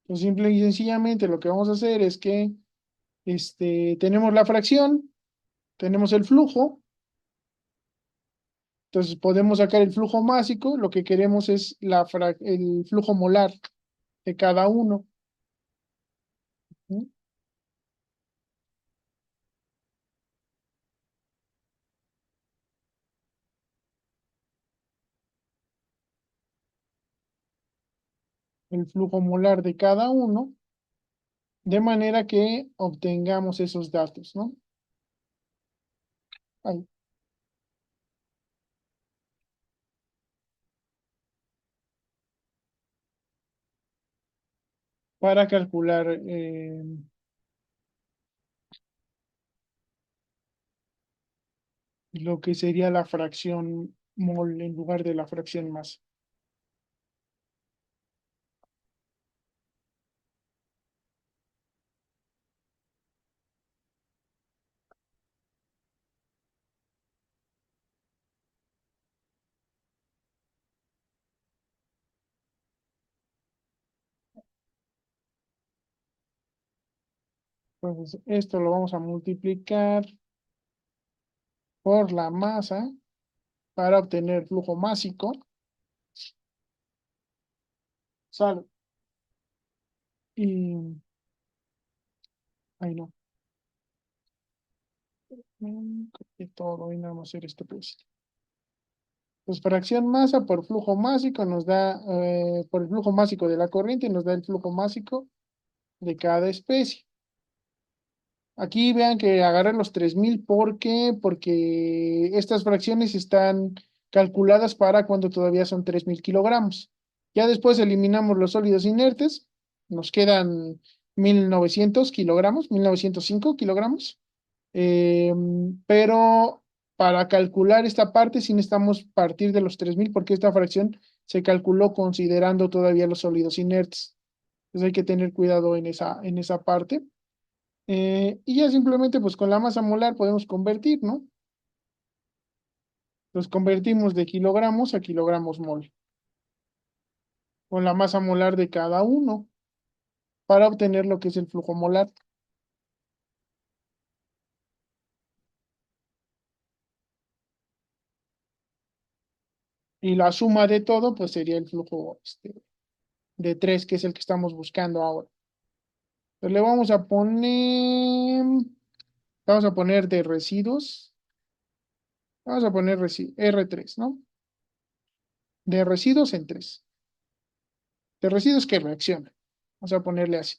Pues simple y sencillamente lo que vamos a hacer es que tenemos la fracción, tenemos el flujo, entonces podemos sacar el flujo másico, lo que queremos es el flujo molar de cada uno. ¿Sí? El flujo molar de cada uno, de manera que obtengamos esos datos, ¿no? Ahí, para calcular lo que sería la fracción mol en lugar de la fracción masa. Entonces, esto lo vamos a multiplicar por la masa para obtener flujo másico. Sale. Y, ay no, copié todo y nada más hacer este pues. Pues fracción masa por flujo másico nos da, por el flujo másico de la corriente, nos da el flujo másico de cada especie. Aquí vean que agarré los 3000. ¿Por qué? Porque estas fracciones están calculadas para cuando todavía son 3000 kilogramos. Ya después eliminamos los sólidos inertes, nos quedan 1900 kilogramos, 1905 kilogramos. Eh, pero para calcular esta parte sí necesitamos partir de los 3000 porque esta fracción se calculó considerando todavía los sólidos inertes. Entonces hay que tener cuidado en esa parte. Y ya simplemente pues con la masa molar podemos convertir, ¿no? Los convertimos de kilogramos a kilogramos mol, con la masa molar de cada uno, para obtener lo que es el flujo molar. Y la suma de todo, pues sería el flujo de 3 que es el que estamos buscando ahora. Entonces le vamos a poner de residuos, vamos a poner R3, ¿no? De residuos en 3 de residuos que reaccionan. Vamos a ponerle así.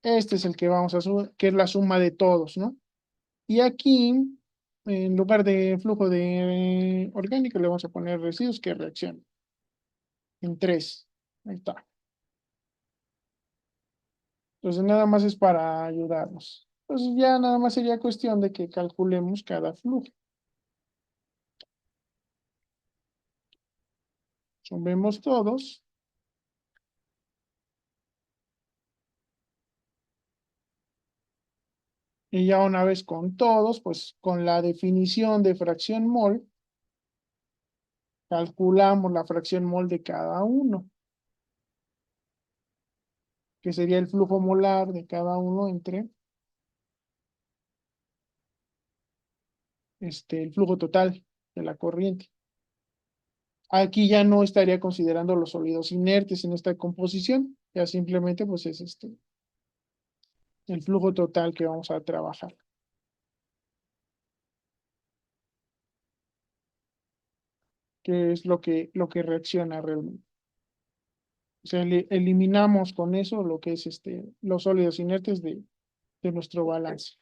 Este es el que vamos a que es la suma de todos, ¿no? Y aquí, en lugar de flujo de orgánico, le vamos a poner residuos que reaccionan en 3. Ahí está. Entonces, nada más es para ayudarnos. Entonces, ya nada más sería cuestión de que calculemos cada flujo. Sumemos todos. Y ya una vez con todos, pues con la definición de fracción mol, calculamos la fracción mol de cada uno, que sería el flujo molar de cada uno entre el flujo total de la corriente. Aquí ya no estaría considerando los sólidos inertes en esta composición, ya simplemente pues es el flujo total que vamos a trabajar, que es lo que reacciona realmente. O sea, eliminamos con eso lo que es los sólidos inertes de nuestro balance.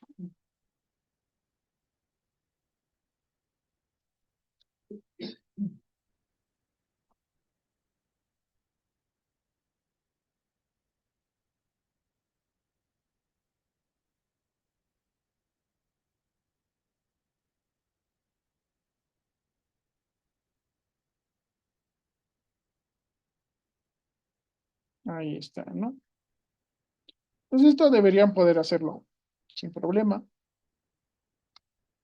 Ahí está, ¿no? Pues esto deberían poder hacerlo sin problema.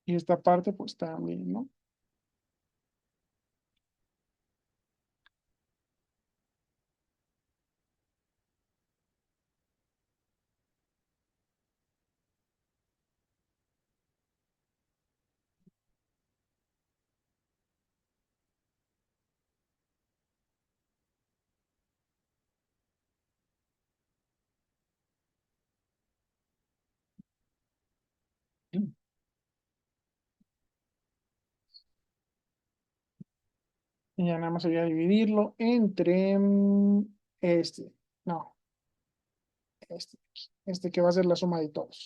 Y esta parte, pues también, ¿no? Y ya nada más sería dividirlo entre este, no, este que va a ser la suma de todos.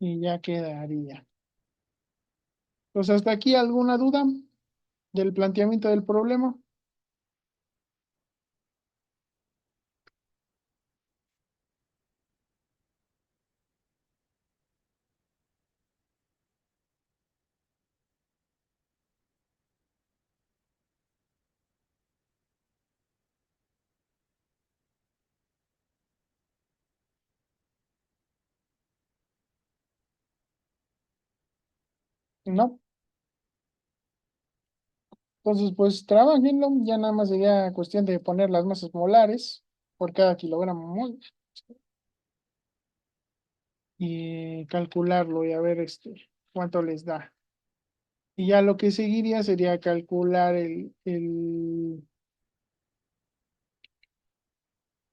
Y ya quedaría. Pues hasta aquí, ¿alguna duda del planteamiento del problema? No. Entonces, pues trabajenlo, ya nada más sería cuestión de poner las masas molares por cada kilogramo mol y calcularlo y a ver cuánto les da. Y ya lo que seguiría sería calcular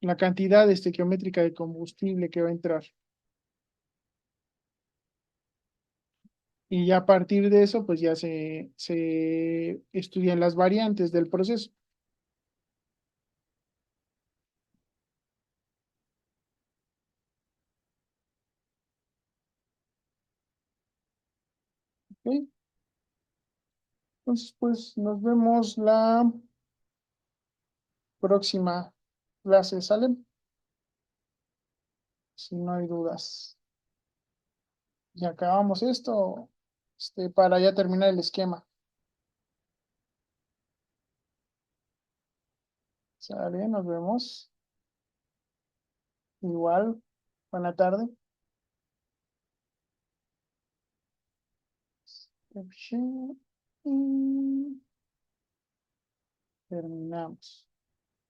la cantidad estequiométrica de combustible que va a entrar. Y ya a partir de eso, pues ya se estudian las variantes del proceso. ¿Ok? Entonces, pues nos vemos la próxima clase, ¿sale? Si no hay dudas. Ya acabamos esto, para ya terminar el esquema. ¿Sale? Nos vemos. Igual. Buena tarde. Y terminamos.